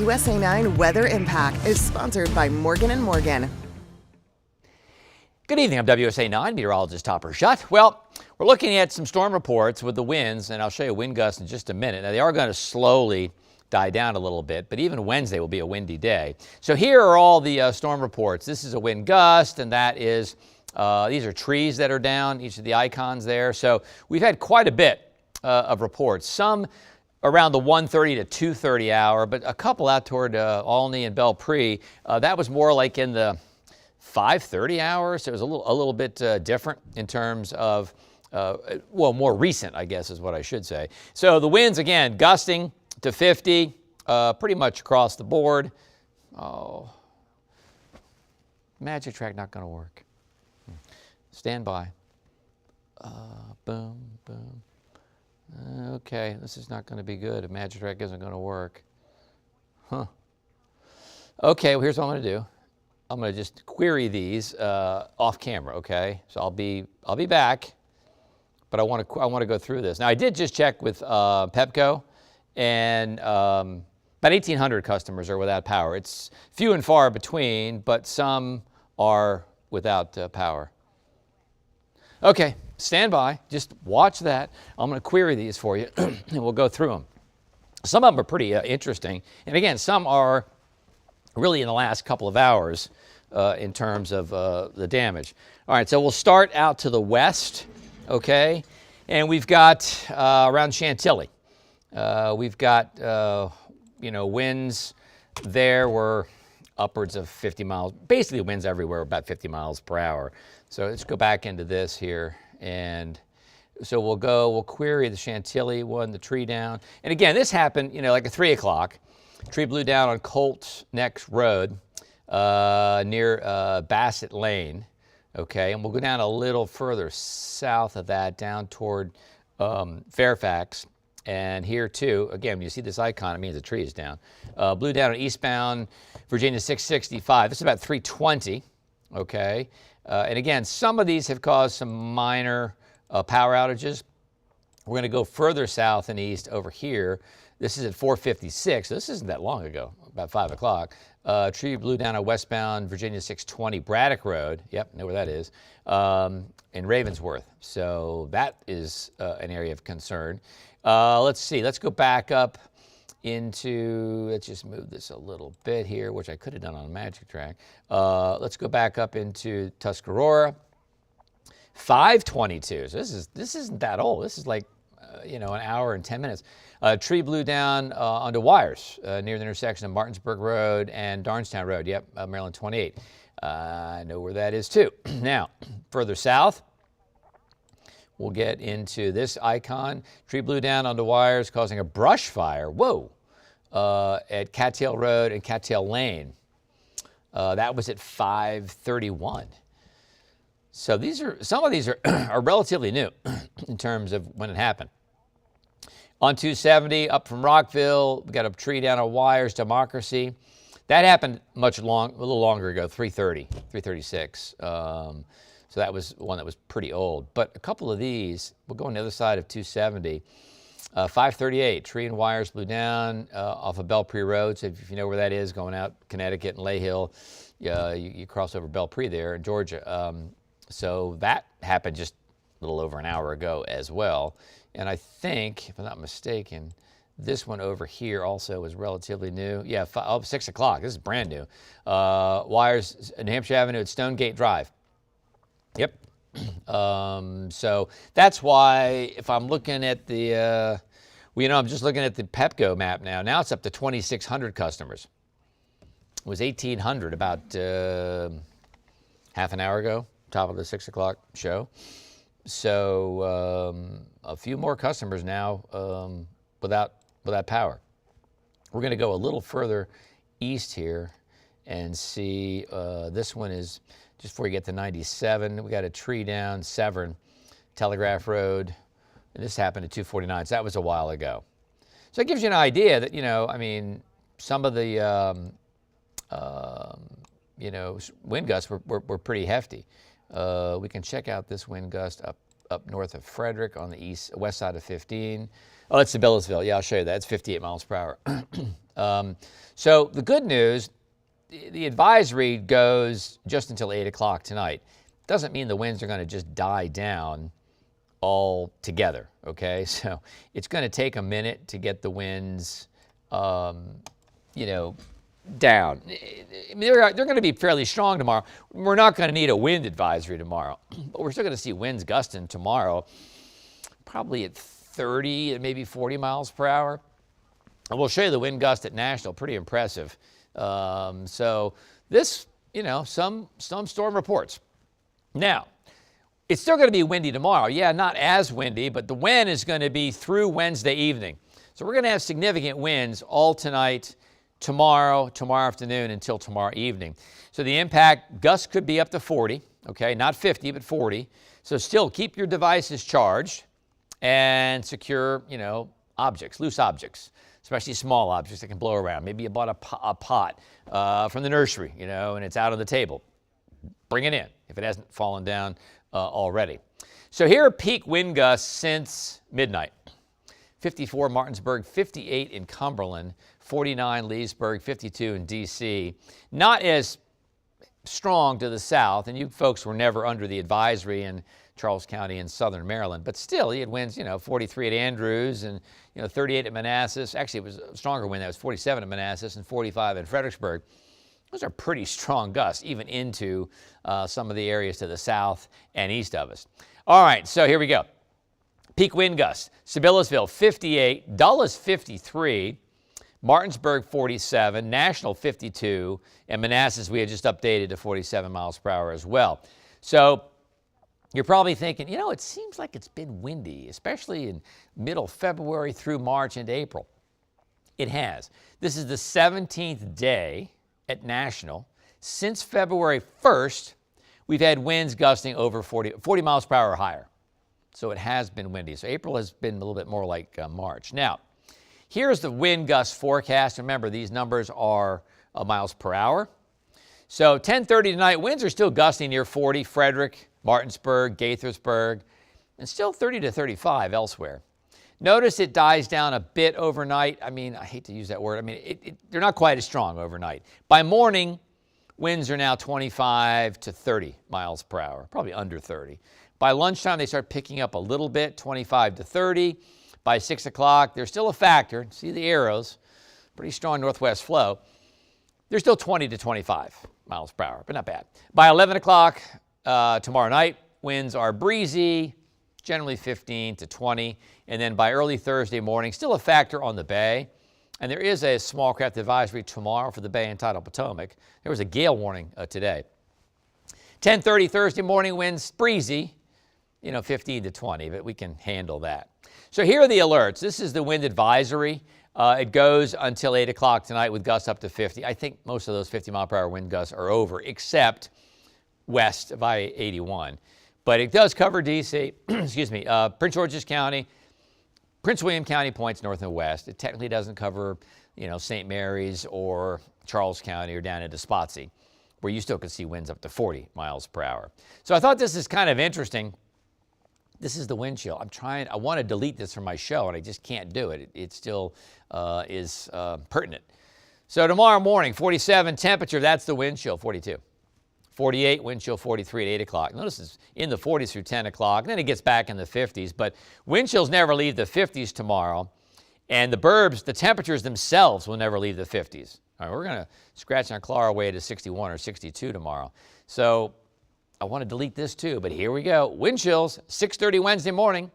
USA 9 Weather Impact is sponsored by Morgan & Morgan. Good evening, I'm WSA 9 Meteorologist Topper Shutt. Well, we're looking at some storm reports with the winds, and I'll show you wind gusts in just a minute. Now, they are going to slowly die down a little bit, but even Wednesday will be a windy day. So here are all the storm reports. This is a wind gust, and that is, these are trees that are down, each of the icons there. So we've had quite a bit of reports, some around the 1:30 to 2:30 hour, but a couple out toward Olney and Belpre. That was more like in the 5:30 hours. So it was a little bit different in terms of, well, more recent, I guess is what I should say. So the winds, again, gusting to 50, pretty much across the board. Oh, magic track not going to work. Stand by. Boom, boom. Okay, this is not going to be good. If magic track isn't going to work. Huh. Okay, well, here's what I'm going to do. I'm going to just query these off camera, okay? So I'll be back, but I want to go through this. Now, I did just check with Pepco, and about 1,800 customers are without power. It's few and far between, but some are without power. Okay, stand by. Just watch that. I'm going to query these for you, and we'll go through them. Some of them are pretty interesting, and again, some are really in the last couple of hours in terms of the damage. All right, so we'll start out to the west, okay? And we've got around Chantilly. We've got, winds there were upwards of 50 miles. Basically, winds everywhere about 50 miles per hour. So let's go back into this here. And so we'll query the Chantilly one, the tree down. And again, this happened, like at 3 o'clock. Tree blew down on Colt Neck Road near Bassett Lane, okay? And we'll go down a little further south of that, down toward Fairfax. And here too, again, when you see this icon, it means the tree is down. Blew down on eastbound Virginia 665. This is about 3:20, okay? And again, some of these have caused some minor power outages. We're going to go further south and east over here. This is at 4:56. So this isn't that long ago, about 5 o'clock. Tree blew down on westbound Virginia 620 Braddock Road. Yep, know where that is. In Ravensworth. So that is an area of concern. Let's see. Let's go back up into, let's just move this a little bit here, which I could have done on a magic track. Let's go back up into Tuscarora. 5:22. So this isn't that old. This is like an hour and 10 minutes. Tree blew down onto wires near the intersection of Martinsburg Road and Darnestown Road. Yep, Maryland 28. I know where that is too. Now, further south, we'll get into this icon. Tree blew down onto wires, causing a brush fire. Whoa! At Cattail Road and Cattail Lane. That was at 5:31. So some of these are relatively new in terms of when it happened. On 270, up from Rockville, we got a tree down on wires, Democracy. That happened a little longer ago, 336. So that was one that was pretty old. But a couple of these, we'll go on the other side of 270. 538, tree and wires blew down off of Belpre Road. So if you know where that is, going out Connecticut and Lay Hill, you cross over Belpre there in Georgia. So that happened just a little over an hour ago as well. And I think, if I'm not mistaken, this one over here also was relatively new. Yeah, 6 o'clock. This is brand new. Wires, New Hampshire Avenue at Stonegate Drive. Yep. So that's why if I'm looking at the, I'm just looking at the Pepco map now. Now it's up to 2,600 customers. It was 1,800 about half an hour ago, top of the 6 o'clock show. So a few more customers now without power. We're going to go a little further east here and see this one is just before you get to 97. We got a tree down Severn, Telegraph Road, and this happened at 2:49. So that was a while ago. So it gives you an idea that some of the wind gusts were pretty hefty. We can check out this wind gust up north of Frederick on the west side of 15. Oh, that's the Billisville. Yeah, I'll show you that. It's 58 miles per hour. So the good news, the advisory goes just until 8 o'clock tonight. Doesn't mean the winds are going to just die down all together, okay? So it's going to take a minute to get the winds, you know, down. I mean, they're going to be fairly strong tomorrow. We're not going to need a wind advisory tomorrow, but we're still going to see winds gusting tomorrow, probably at 30 and maybe 40 miles per hour. And we'll show you the wind gust at National, pretty impressive. So this, you know, some storm reports. Now, it's still going to be windy tomorrow. Yeah, not as windy, but the wind is going to be through Wednesday evening. So we're going to have significant winds all tonight, tomorrow afternoon until tomorrow evening. So the impact, gusts could be up to 40, okay, not 50, but 40. So still keep your devices charged and secure, you know, objects, loose objects, especially small objects that can blow around. Maybe you bought a pot from the nursery, you know, and it's out on the table. Bring it in if it hasn't fallen down already. So here are peak wind gusts since midnight. 54 Martinsburg, 58 in Cumberland, 49 Leesburg, 52 in D.C. Not as strong to the south, and you folks were never under the advisory in Charles County in southern Maryland, but still, you had winds, you know, 43 at Andrews and, you know, 38 at Manassas. Actually, it was a stronger wind. That was 47 at Manassas and 45 in Fredericksburg. Those are pretty strong gusts, even into some of the areas to the south and east of us. All right, so here we go. Peak wind gusts. Sibyllesville, 58. Dulles, 53. Martinsburg, 47. National, 52. And Manassas, we had just updated to 47 miles per hour as well. So you're probably thinking, you know, it seems like it's been windy, especially in middle February through March and April. It has. This is the 17th day at National. Since February 1st, we've had winds gusting over 40 miles per hour or higher. So it has been windy. So April has been a little bit more like March. Now, here's the wind gust forecast. Remember, these numbers are miles per hour. So 10:30 tonight, winds are still gusting near 40, Frederick, Martinsburg, Gaithersburg, and still 30 to 35 elsewhere. Notice it dies down a bit overnight. I mean, I hate to use that word. I mean, they're not quite as strong overnight. By morning, winds are now 25 to 30 miles per hour, probably under 30. By lunchtime, they start picking up a little bit, 25 to 30. By 6 o'clock, they're still a factor. See the arrows, pretty strong northwest flow. They're still 20 to 25 miles per hour, but not bad. By 11 o'clock tomorrow night, winds are breezy, generally 15 to 20. And then by early Thursday morning, still a factor on the bay. And there is a small craft advisory tomorrow for the bay and tidal Potomac. There was a gale warning today. 10:30 Thursday morning, winds breezy, you know, 15 to 20, but we can handle that. So here are the alerts. This is the wind advisory. It goes until 8 o'clock tonight with gusts up to 50. I think most of those 50-mile-per-hour wind gusts are over, except west of I-81. But it does cover D.C., excuse me, Prince George's County, Prince William County points north and west. It technically doesn't cover, you know, St. Mary's or Charles County or down into Spotsy, where you still could see winds up to 40 miles per hour. So I thought this is kind of interesting. This is the wind chill. I want to delete this from my show, and I just can't do it. It still is pertinent. So tomorrow morning, 47 temperature, that's the wind chill, 42. 48, wind chill 43 at 8 o'clock. Notice it's in the 40s through 10 o'clock, and then it gets back in the 50s. But wind chills never leave the 50s tomorrow, and the burbs, the temperatures themselves will never leave the 50s. All right, we're going to scratch and claw our way to 61 or 62 tomorrow. So I want to delete this too, but here we go. Wind chills, 6:30 Wednesday morning.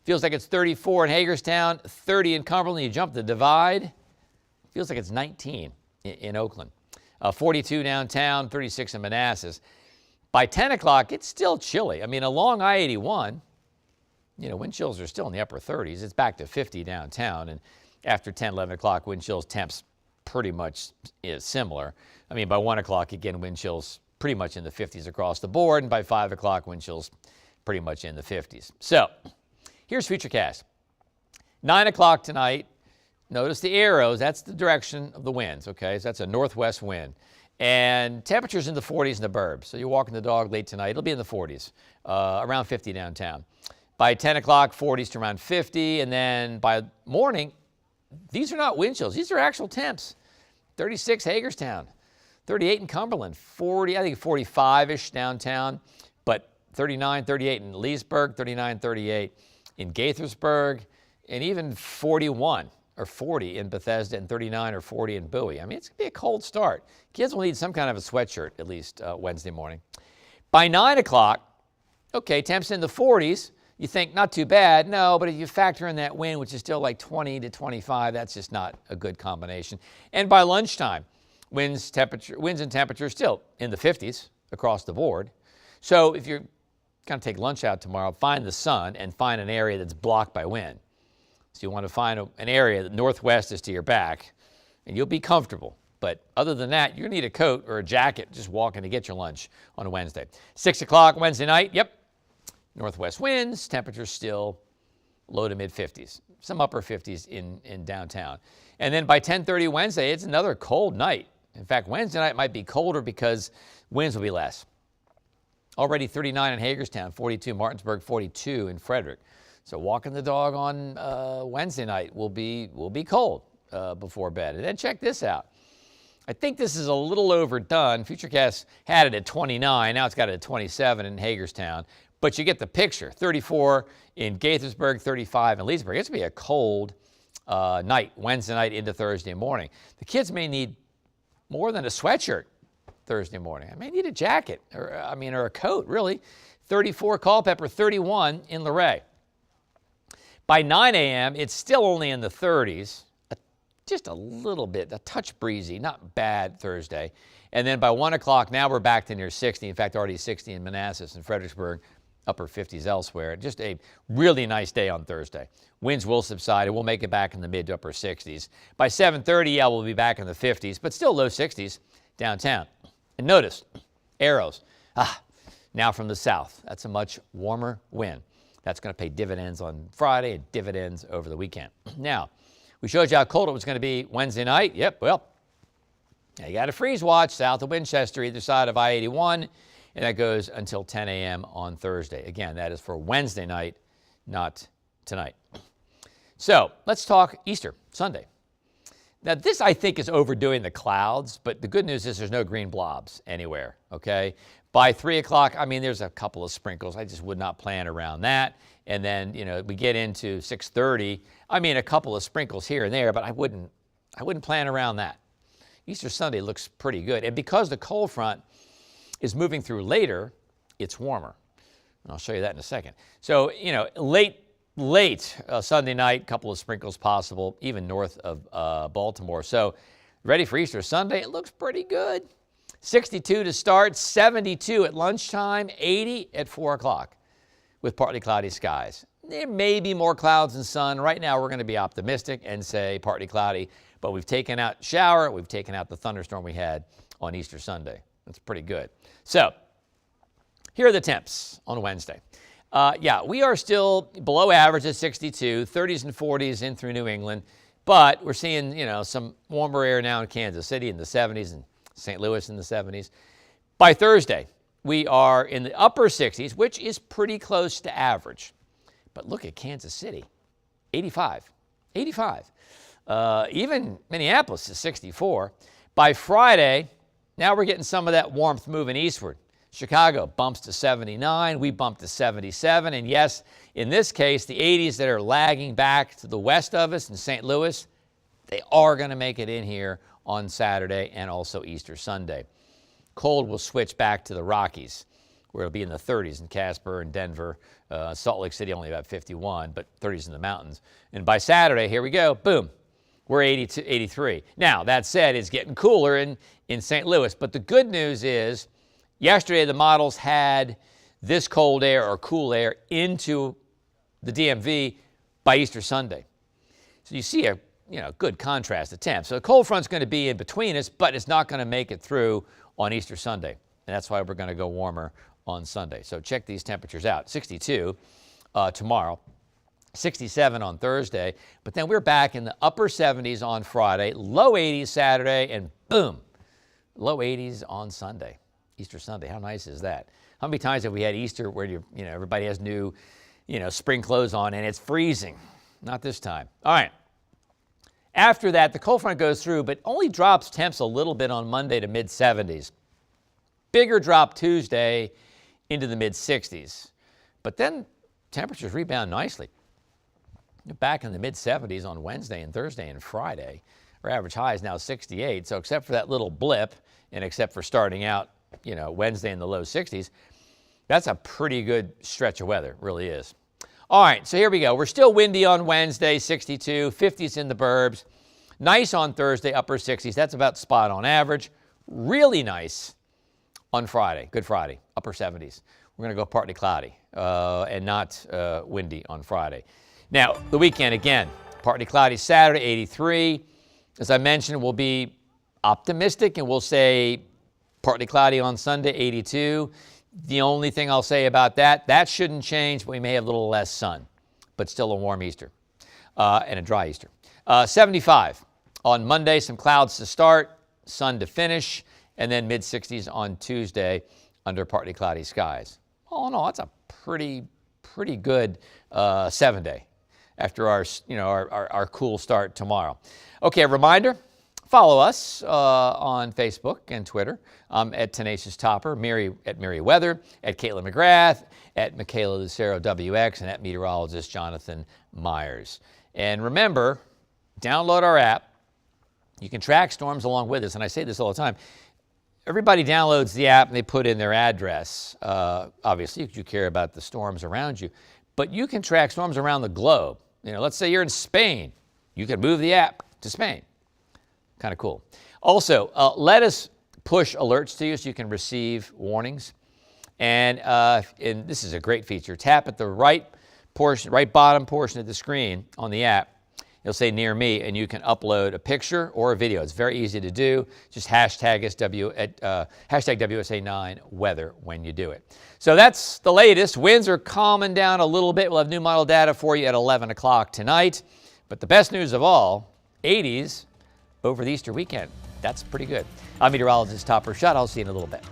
Feels like it's 34 in Hagerstown, 30 in Cumberland. You jump the divide, feels like it's 19 in Oakland. 42 downtown, 36 in Manassas. By 10 o'clock, it's still chilly. I mean, along I-81, you know, wind chills are still in the upper 30s. It's back to 50 downtown. And after 10, 11 o'clock, wind chills temps pretty much is similar. I mean, by 1 o'clock, again, wind chills pretty much in the 50s across the board. And by 5 o'clock, wind chills pretty much in the 50s. So here's Futurecast. 9 o'clock tonight. Notice the arrows, that's the direction of the winds, okay? So that's a northwest wind. And temperatures in the 40s in the burbs. So you're walking the dog late tonight, it'll be in the 40s, around 50 downtown. By 10 o'clock, 40s to around 50, and then by morning, these are not wind chills. These are actual temps. 36 Hagerstown, 38 in Cumberland, 40, I think 45-ish downtown, but 39, 38 in Leesburg, 39, 38 in Gaithersburg, and even 41 or 40 in Bethesda and 39 or 40 in Bowie. I mean, it's going to be a cold start. Kids will need some kind of a sweatshirt at least Wednesday morning. By 9 o'clock, okay, temps in the 40s. You think not too bad. No, but if you factor in that wind, which is still like 20 to 25, that's just not a good combination. And by lunchtime, winds and temperatures still in the 50s across the board. So if you're going to take lunch out tomorrow, find the sun and find an area that's blocked by wind. So you want to find an area that northwest is to your back, and you'll be comfortable. But other than that, you're going to need a coat or a jacket just walking to get your lunch on a Wednesday. 6 o'clock Wednesday night, yep. Northwest winds, temperatures still low to mid 50s, some upper 50s in downtown. And then by 10:30 Wednesday, it's another cold night. In fact, Wednesday night might be colder because winds will be less. Already 39 in Hagerstown, 42 Martinsburg, 42 in Frederick. So walking the dog on Wednesday night will be cold before bed. And then check this out. I think this is a little overdone. Futurecast had it at 29. Now it's got it at 27 in Hagerstown. But you get the picture. 34 in Gaithersburg, 35 in Leesburg. It's going to be a cold night, Wednesday night into Thursday morning. The kids may need more than a sweatshirt Thursday morning. I may need a jacket or a coat, really. 34 Culpeper, 31 in Luray. By 9 a.m., it's still only in the 30s. Just a little bit, a touch breezy, not bad Thursday. And then by 1 o'clock, now we're back to near 60. In fact, already 60 in Manassas and Fredericksburg, upper 50s elsewhere. Just a really nice day on Thursday. Winds will subside, and we'll make it back in the mid to upper 60s. By 7:30, yeah, we'll be back in the 50s, but still low 60s downtown. And notice, arrows. Now from the south. That's a much warmer wind. That's going to pay dividends on Friday and dividends over the weekend. Now, we showed you how cold it was going to be Wednesday night. Yep, well, you got a freeze watch south of Winchester, either side of I-81, and that goes until 10 a.m. on Thursday. Again, that is for Wednesday night, not tonight. So let's talk Easter Sunday. Now, this, I think, is overdoing the clouds, but the good news is there's no green blobs anywhere, okay? By 3 o'clock, there's a couple of sprinkles. I just would not plan around that. And then, we get into 6:30. A couple of sprinkles here and there, but I wouldn't plan around that. Easter Sunday looks pretty good. And because the cold front is moving through later, it's warmer. And I'll show you that in a second. So, late Sunday night, couple of sprinkles possible, even north of Baltimore. So ready for Easter Sunday? It looks pretty good. 62 to start, 72 at lunchtime, 80 at 4 o'clock with partly cloudy skies. There may be more clouds than sun. Right now, we're going to be optimistic and say partly cloudy, but we've taken out shower, we've taken out the thunderstorm we had on Easter Sunday. That's pretty good. So here are the temps on Wednesday. We are still below average at 62, 30s and 40s in through New England, but we're seeing, some warmer air now in Kansas City in the 70s and St. Louis in the 70s. By Thursday, we are in the upper 60s, which is pretty close to average. But look at Kansas City, 85. Even Minneapolis is 64. By Friday, now we're getting some of that warmth moving eastward. Chicago bumps to 79. We bump to 77. And yes, in this case, the 80s that are lagging back to the west of us in St. Louis, they are going to make it in here on Saturday and also Easter Sunday. Cold will switch back to the Rockies, where it'll be in the 30s in Casper and Denver. Salt Lake City only about 51, but 30s in the mountains. And by Saturday, here we go, boom, we're 82, 83. Now, that said, it's getting cooler in St. Louis, but the good news is yesterday the models had this cold air or cool air into the DMV by Easter Sunday. So you see a good contrast of temps. So the cold front's going to be in between us, but it's not going to make it through on Easter Sunday. And that's why we're going to go warmer on Sunday. So check these temperatures out. 62 tomorrow, 67 on Thursday, but then we're back in the upper 70s on Friday, low 80s Saturday, and boom, low 80s on Sunday, Easter Sunday. How nice is that? How many times have we had Easter where everybody has new, spring clothes on and it's freezing? Not this time. All right. After that, the cold front goes through, but only drops temps a little bit on Monday to mid-70s. Bigger drop Tuesday into the mid-60s. But then temperatures rebound nicely. Back in the mid-70s on Wednesday and Thursday and Friday. Our average high is now 68, so except for that little blip, and except for starting out, Wednesday in the low 60s, that's a pretty good stretch of weather, really is. All right, so here we go. We're still windy on Wednesday, 62, 50s in the burbs. Nice on Thursday, upper 60s. That's about spot on average. Really nice on Friday, Good Friday, upper 70s. We're going to go partly cloudy and not windy on Friday. Now, the weekend, again, partly cloudy Saturday, 83. As I mentioned, we'll be optimistic and we'll say partly cloudy on Sunday, 82. The only thing I'll say about that shouldn't change, but we may have a little less sun, but still a warm Easter and a dry Easter. 75 on Monday, some clouds to start, sun to finish, and then mid-60s on Tuesday under partly cloudy skies. All in all, that's a pretty good 7-day after our cool start tomorrow. Okay, a reminder, follow us on Facebook and Twitter. I'm at Tenacious Topper, at Mary Weather, at Caitlin McGrath, at Michaela Lucero WX, and at Meteorologist Jonathan Myers. And remember, download our app. You can track storms along with us, and I say this all the time. Everybody downloads the app and they put in their address, obviously, because you care about the storms around you. But you can track storms around the globe. Let's say you're in Spain. You can move the app to Spain. Kind of cool. Also, let us push alerts to you so you can receive warnings. And this is a great feature. Tap at the right bottom portion of the screen on the app. It'll say near me, and you can upload a picture or a video. It's very easy to do. Just hashtag WSA9 weather when you do it. So that's the latest. Winds are calming down a little bit. We'll have new model data for you at 11 o'clock tonight. But the best news of all, 80s over the Easter weekend. That's pretty good. I'm meteorologist Topper Shutt. I'll see you in a little bit.